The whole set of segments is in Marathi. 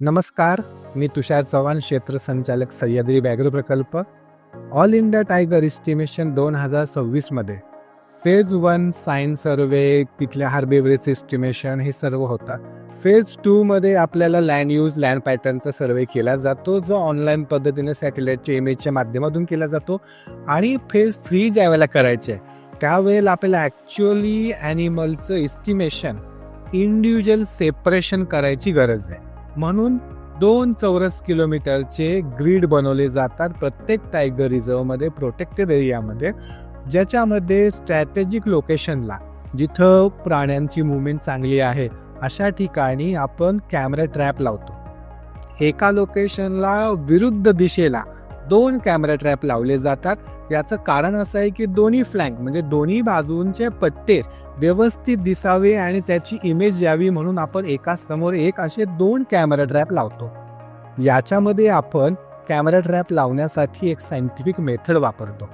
नमस्कार, मी तुषार चव्हाण, क्षेत्र संचालक सह्याद्री व्याघ्र प्रकल्प. ऑल इंडिया टायगर इस्टिमेशन 2026 मध्ये फेज 1 साइन सर्वे, तिथल्या हार्बिवरेज एस्टिमेशन हे सर्व होता. फेज 2 मध्ये आपल्याला लँड यूज, लँड पॅटर्नचा सर्वे केला जातो, जो ऑनलाईन पद्धतीने सॅटेलाइटच्या इमेजच्या माध्यमातून केला जातो. आणि फेज 3 ज्या वेळेला करायचे त्यावेळेला आपल्याला ॲक्च्युअली ॲनिमलचं एस्टिमेशन, इंडिव्हिज्युअल सेपरेशन करायची गरज आहे. म्हणून 2 चौरस किलोमीटरचे ग्रीड बनवले जातात प्रत्येक टायगर रिझर्वमध्ये, प्रोटेक्टेड एरियामध्ये, ज्याच्यामध्ये स्ट्रॅटेजिक लोकेशनला, जिथं प्राण्यांची मुवमेंट चांगली आहे अशा ठिकाणी आपण कॅमेरा ट्रॅप लावतो. एका लोकेशनला विरुद्ध दिशेला 2 कॅमेरा ट्रॅप लावले जातात. याचं कारण असं आहे की दोन्ही फ्लँक म्हणजे दोन्ही बाजूंचे पट्टे व्यवस्थित दिसावे आणि त्याची इमेज यावी म्हणून आपण एका समोर एक असे 2 कॅमेरा ट्रॅप लावतो. याच्यामध्ये आपण कॅमेरा ट्रॅप लावण्यासाठी एक सायंटिफिक मेथड वापरतो.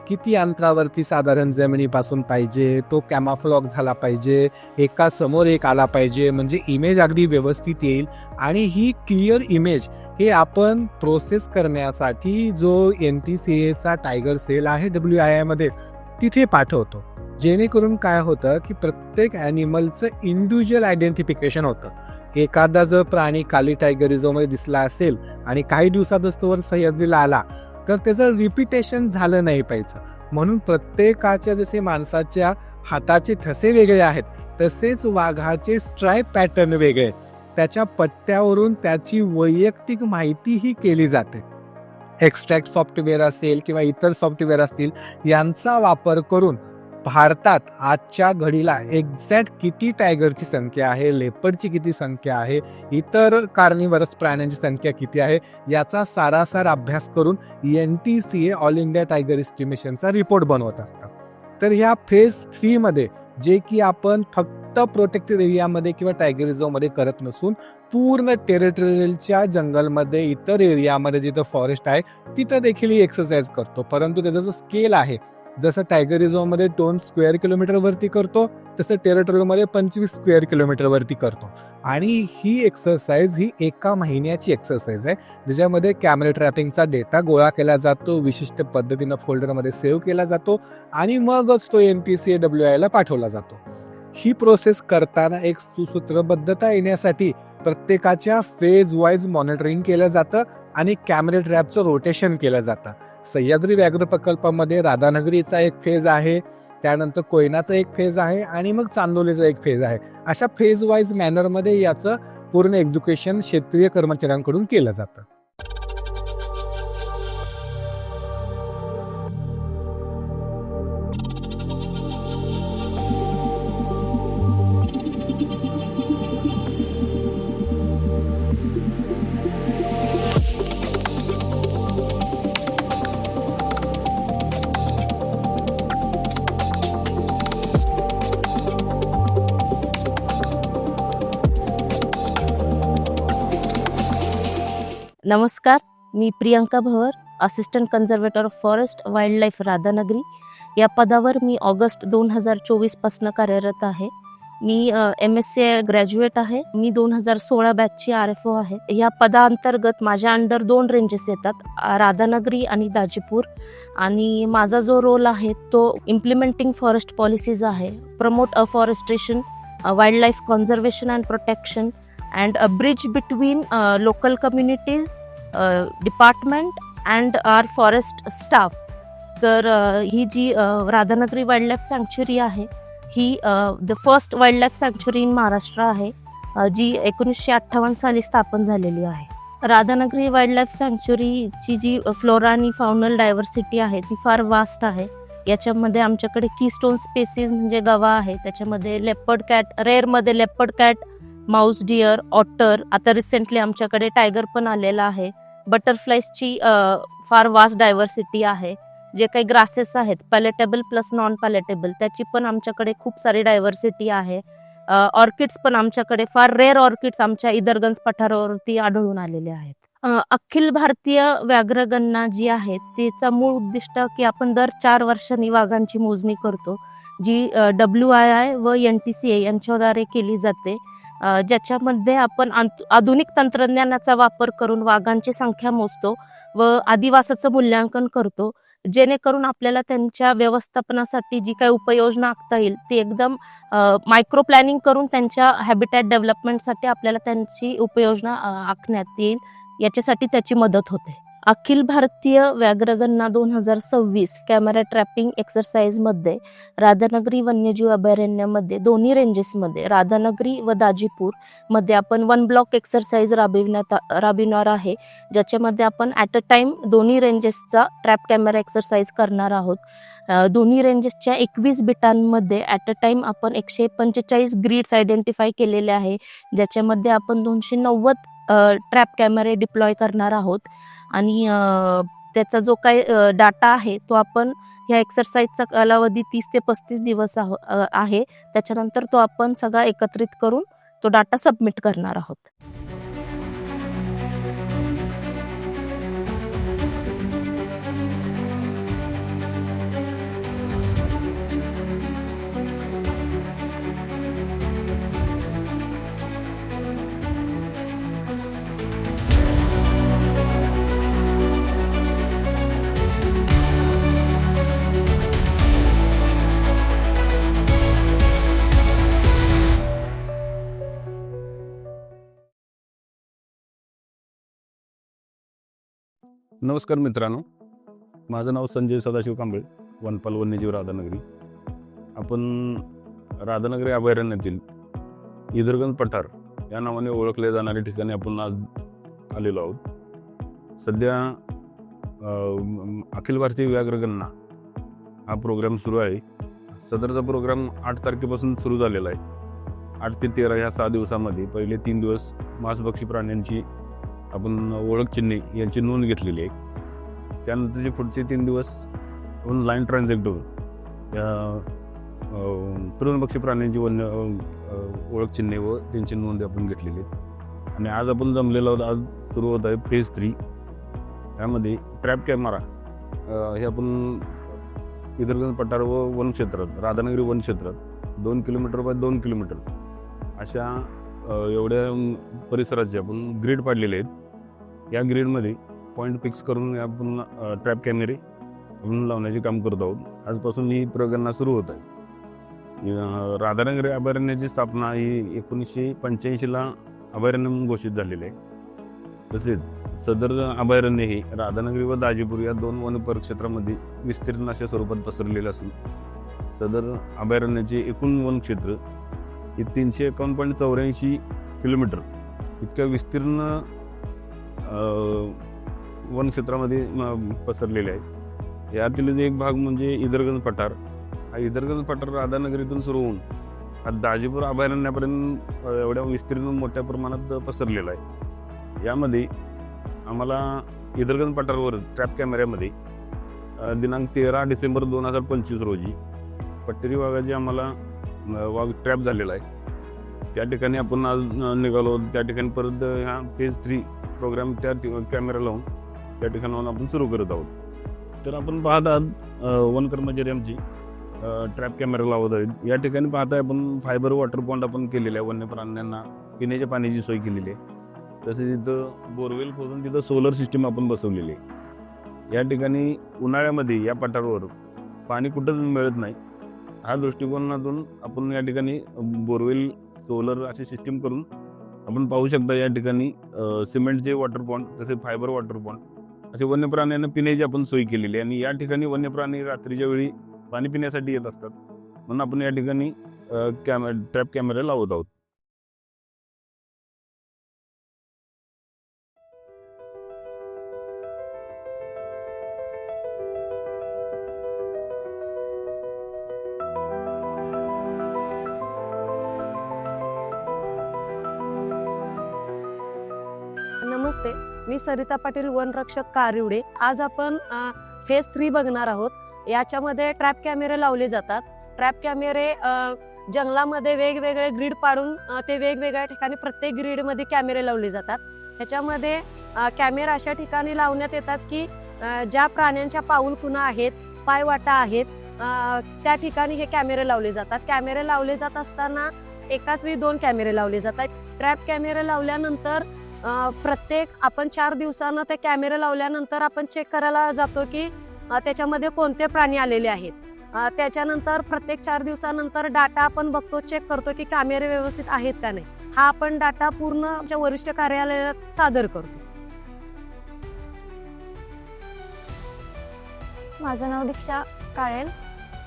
किती अंतरावरती साधारण जमिनीपासून पाहिजे, तो कॅमाफ्लॉग झाला पाहिजे, एका समोर एक आला पाहिजे, म्हणजे इमेज अगदी व्यवस्थित येईल. आणि ही क्लिअर इमेज हे आपण प्रोसेस करण्यासाठी जो NTCAचा टायगर सेल आहे WII मध्ये तिथे पाठवतो. जेणेकरून काय होतं की प्रत्येक ॲनिमलचं इंडिव्हिज्युअल आयडेंटिफिकेशन होतं. एखादा जर प्राणी काली टायगर रिझर्वमध्ये दिसला असेल आणि काही दिवसातच तोवर सह्याद्रीला आला तर त्याचं रिपिटेशन झालं नाही पाहिजे. म्हणून प्रत्येकाच्या जसे माणसाच्या हाताचे ठसे वेगळे आहेत तसेच वाघाचे स्ट्राईप पॅटर्न वेगळे, त्याच्या पट्ट्यावरून त्याची वैयक्तिक माहितीही केली जाते. एक्स्ट्रॅक्ट सॉफ्टवेअर असेल किंवा इतर सॉफ्टवेअर असतील यांचा वापर करून भारतात आजच्या घडीला एक्झॅक्ट किती टायगरची संख्या आहे, लेपर्डची किती संख्या आहे, इतर कार्निवरस प्राण्यांची संख्या किती आहे याचा सारासार अभ्यास करून NTCA ऑल इंडिया टायगर इस्टिमेशनचा रिपोर्ट बनवत असतात. तर ह्या फेज 3 मध्ये जे की आपण फक्त प्रोटेक्टेड एरियामध्ये किंवा टायगर रिझर्वमध्ये करत नसून पूर्ण टेरिटोरियलच्या जंगलमध्ये, इतर एरियामध्ये जिथं फॉरेस्ट आहे तिथं देखील ही एक्सरसाइज करतो. परंतु त्याचा जो स्केल आहे, जसं टायगर रिझर्वमध्ये 2 स्क्वेअर किलोमीटर वरती करतो तसं टेरिटोरियलमध्ये 25 स्क्वेअर किलोमीटर वरती करतो. आणि ही एक्सरसाइज ही एका महिन्याची एक्सरसाइज आहे, ज्याच्यामध्ये कॅमेरा ट्रॅपिंगचा डेटा गोळा केला जातो, विशिष्ट पद्धतीनं फोल्डरमध्ये सेव्ह केला जातो आणि मगच तो NTCA WII पाठवला जातो. ही प्रोसेस करताना एक सुसूत्रबद्धता येण्यासाठी प्रत्येकाच्या फेज वाईज मॉनिटरिंग केलं जातं आणि कॅमेरा ट्रॅपचं रोटेशन केलं जातं. सह्याद्री व्याघ्र प्रकल्पामध्ये राधानगरीचा एक फेज आहे, त्यानंतर कोयनाचा एक फेज आहे आणि मग चांदोलीचा एक फेज आहे. अशा फेज वाईज मॅनरमध्ये याचं पूर्ण एक्झिक्युशन क्षेत्रीय कर्मचाऱ्यांकडून केलं जातं. नमस्कार, मी Priyanka Bhavar, assistant conservator of forest wildlife Radhanagari. या पदावर मी ऑगस्ट 2024 पासून कार्यरत आहे. मी MSc ग्रॅज्युएट आहे. मी 2016 बॅचची RFO आहे. या पदाअंतर्गत माझ्या अंडर 2 रेंजेस येतात, राधानगरी आणि दाजीपूर. आणि माझा जो रोल आहे तो इम्प्लिमेंटिंग फॉरेस्ट पॉलिसीज आहे, promote afforestation, wildlife conservation and protection and a bridge between local communities, department and our forest staff. तर ही जी राधानगरी वाईल्ड लाईफ सँक्च्युरी आहे ही the first wildlife sanctuary in Maharashtra आहे, जी 1958 साली स्थापन झालेली आहे. राधानगरी वाईल्ड लाईफ सँक्च्युरीची जी फ्लोरा आणि फाउनल डायव्हर्सिटी आहे ती फार वास्ट आहे. याच्यामध्ये आमच्याकडे कीस्टोन स्पेसीज म्हणजे गवा आहे, त्याच्यामध्ये लेपर्ड कॅट, रेअरमध्ये leopard cat, mouse deer, otter, आता रिसेंटली आमच्याकडे टायगर पण आलेला आहे. बटरफ्लाईजची फार वास्ट डायव्हर्सिटी आहे. जे काही ग्रासेस आहेत पॅलेटेबल प्लस नॉन पॅलेटेबल, त्याची पण आमच्याकडे खूप सारी डायव्हर्सिटी आहे. ऑर्किड्स पण आमच्याकडे फार रेअर ऑर्किड्स आमच्या इदरगंज पठारावरती आढळून आलेले आहेत. अखिल भारतीय व्याघ्रगणना जी आहे तिचा मूळ उद्दिष्ट की आपण दर 4 वर्षांनी वाघांची मोजणी करतो, जी WII व NTCA यांच्याद्वारे केली जाते. ज्याच्यामध्ये आपण आधुनिक तंत्रज्ञानाचा वापर करून वाघांची संख्या मोजतो व अधिवासाचं मूल्यांकन करतो, जेणेकरून आपल्याला त्यांच्या व्यवस्थापनासाठी जी काही उपाययोजना आखता येईल ती एकदम मायक्रो प्लॅनिंग करून त्यांच्या हॅबिटॅट डेव्हलपमेंटसाठी आपल्याला त्यांची उपाययोजना आखण्यात येईल, याच्यासाठी त्याची मदत होते. अखिल भारतीय व्याघ्रगणना 2026 कॅमेरा ट्रॅपिंग एक्सरसाइजमध्ये राधानगरी वन्यजीव अभयारण्यामध्ये दोन्ही रेंजेसमध्ये राधानगरी व दाजीपूर मध्ये आपण 1 ब्लॉक एक्सरसाइज राबविणार आहे, ज्याच्यामध्ये आपण ॲट अ टाइम दोन्ही रेंजेसचा ट्रॅप कॅमेरा एक्सरसाइज करणार आहोत. दोन्ही रेंजेसच्या 21 बिटांमध्ये ॲट अ टाइम आपण 145 ग्रीड्स आयडेंटिफाय केलेले आहे, ज्याच्यामध्ये आपण 290 ट्रॅप कॅमेरे डिप्लॉय करणार आहोत. आणि त्याचा जो काही डाटा आहे तो आपण ह्या एक्सरसाइजचा कालावधी 30 ते 35 दिवस आहे. त्याच्यानंतर तो आपण सगळा एकत्रित करून तो डाटा सबमिट करणार आहोत. नमस्कार मित्रांनो, माझं नाव संजय सदाशिव कांबळे, वनपाल वन्यजीव राधानगरी. आपण राधानगरी अभयारण्यातील इदरगंज पठार या नावाने ओळखले जाणाऱ्या ठिकाणी आपण आज आलेलो आहोत. सध्या अखिल भारतीय व्याघ्रगणना हा प्रोग्राम सुरू आहे. सदरचा प्रोग्राम 8 तारखेपासून सुरू झालेला आहे. 8 ते 13 ह्या 6 दिवसामध्ये पहिले 3 दिवस मांसभक्षी प्राण्यांची आपण ओळख चिन्हे यांची नोंद घेतलेली आहे. त्यानंतरचे पुढचे 3 दिवस आपण लाईन ट्रान्झॅक्टवर या तृणभक्षी प्राण्यांची ओळख चिन्हे व त्यांची नोंद आपण घेतलेली आहे. आणि आज आपण जमलेलो आहोत. आज सुरू होत आहे फेज 3. यामध्ये ट्रॅप कॅमेरा हे आपण इदरगंज पठार व वनक्षेत्रात, राधानगरी वनक्षेत्रात 2 किलोमीटर बाय 2 किलोमीटर अशा एवढ्या परिसराचे आपण ग्रीड पाडलेले आहेत. या ग्रीडमध्ये पॉईंट फिक्स करून आपण ट्रॅप कॅमेरे आपण लावण्याचे काम करत आहोत. आजपासून ही प्रगणना सुरू होत आहे. राधानगरी अभयारण्याची स्थापना ही 1985ला अभयारण्य म्हणून घोषित झालेले आहे. तसेच सदर अभयारण्य हे राधानगरी व दाजीपूर या 2 वन परिक्षेत्रामध्ये विस्तीर्ण अशा स्वरूपात पसरलेले असून सदर अभयारण्याचे एकूण वन क्षेत्र हे 351.84 किलोमीटर इतक्या विस्तीर्ण वन क्षेत्रामध्ये पसरलेले आहे. यातील एक भाग म्हणजे इदरगंज पठार. हा इदरगंज पठार राधानगरीतून सुरू होऊन हा दाजीपूर अभयारण्यापर्यंत एवढ्या विस्तीर्ण मोठ्या प्रमाणात पसरलेला आहे. यामध्ये आम्हाला इदरगंज पठारावर ट्रॅप कॅमेऱ्यामध्ये दिनांक 13 डिसेंबर 2025 रोजी पट्टेरी वाघाची आम्हाला वाघ ट्रॅप झालेला आहे. त्या ठिकाणी आपण आज निघालो. त्या ठिकाणी परत ह्या फेज 3 प्रोग्राम त्या कॅमेरा लावून त्या ठिकाणाहून आपण सुरू करत आहोत. तर आपण पाहत आहात वन कर्मचारी आमची ट्रॅप कॅमेरा लावत आहेत. या ठिकाणी पाहताय आपण फायबर वॉटर पॉइंट आपण केलेलं आहे. वन्य प्राण्यांना पिण्याच्या पाण्याची सोय केलेली आहे. तसेच इथं बोरवेल खोदून तिथं सोलर सिस्टीम आपण बसवलेली आहे. या ठिकाणी उन्हाळ्यामध्ये या पठारावर पाणी कुठंच मिळत नाही. ह्या दृष्टिकोनातून आपण या ठिकाणी बोरवेल, सोलर अशी सिस्टीम करून आपण पाहू शकता. या ठिकाणी सिमेंटचे वॉटर पॉइंट तसेच फायबर वॉटर पॉइंट असे वन्य प्राण्यांना पिण्याची आपण सोय केलेली आहे. आणि या ठिकाणी वन्य प्राणी रात्रीच्या वेळी पाणी पिण्यासाठी येत असतात, म्हणून आपण या ठिकाणी ट्रॅप कॅमेरा लावत आहोत. नमस्ते, मी सरिता पाटील, वनरक्षक कारिवडे. आज आपण फेज 3 बघणार आहोत. याच्यामध्ये ट्रॅप कॅमेरे लावले जातात. ट्रॅप कॅमेरे जंगलामध्ये वेगवेगळे ग्रीड पाडून ते वेगवेगळ्या ठिकाणी प्रत्येक ग्रीडमध्ये कॅमेरे लावले जातात. ह्याच्यामध्ये कॅमेरा अशा ठिकाणी लावण्यात येतात की ज्या प्राण्यांच्या पाऊलखुणा आहेत, पायवाटा आहेत, त्या ठिकाणी हे कॅमेरे लावले जातात. कॅमेरे लावले जात असताना एकाच वेळी 2 कॅमेरे लावले जातात. ट्रॅप कॅमेरे लावल्यानंतर प्रत्येक आपण 4 दिवसांना ते कॅमेरे लावल्यानंतर आपण चेक करायला जातो की त्याच्यामध्ये कोणते प्राणी आलेले आहेत. त्याच्यानंतर प्रत्येक 4 दिवसानंतर डाटा आपण बघतो, चेक करतो की कॅमेरे व्यवस्थित आहेत का नाही. हा आपण डाटा पूर्ण आमच्या वरिष्ठ कार्यालयात सादर करतो. माझं नाव दीक्षा काळेल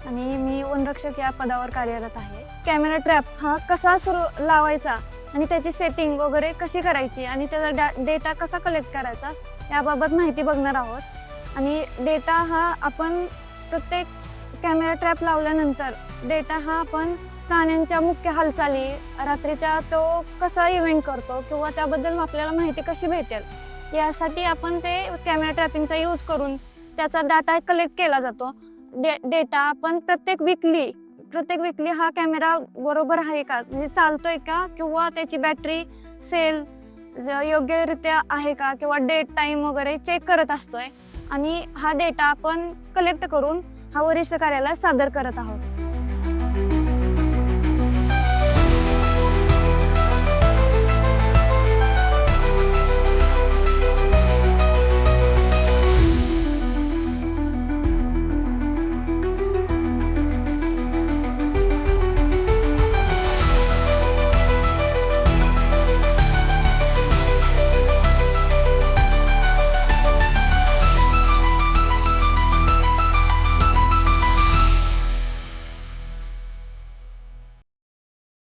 आणि मी वनरक्षक या पदावर कार्यरत आहे. कॅमेरा ट्रॅप हा कसा सुरू लावायचा आणि त्याची सेटिंग वगैरे कशी करायची आणि त्याचा डेटा कसा कलेक्ट करायचा याबाबत माहिती बघणार आहोत. आणि डेटा हा आपण प्रत्येक कॅमेरा ट्रॅप लावल्यानंतर डेटा हा आपण प्राण्यांच्या मुख्य हालचाली, रात्रीच्या तो कसा इव्हेंट करतो किंवा त्याबद्दल आपल्याला माहिती कशी भेटेल यासाठी आपण ते कॅमेरा ट्रॅपिंगचा यूज करून त्याचा डाटा कलेक्ट केला जातो. डेटा आपण प्रत्येक विकली हा कॅमेरा बरोबर आहे का, म्हणजे चालतोय का किंवा त्याची बॅटरी सेल योग्यरित्या आहे का किंवा डेट टाईम वगैरे चेक करत असतोय. आणि हा डेटा आपण कलेक्ट करून हा वरिष्ठ कार्यालयात सादर करत आहोत.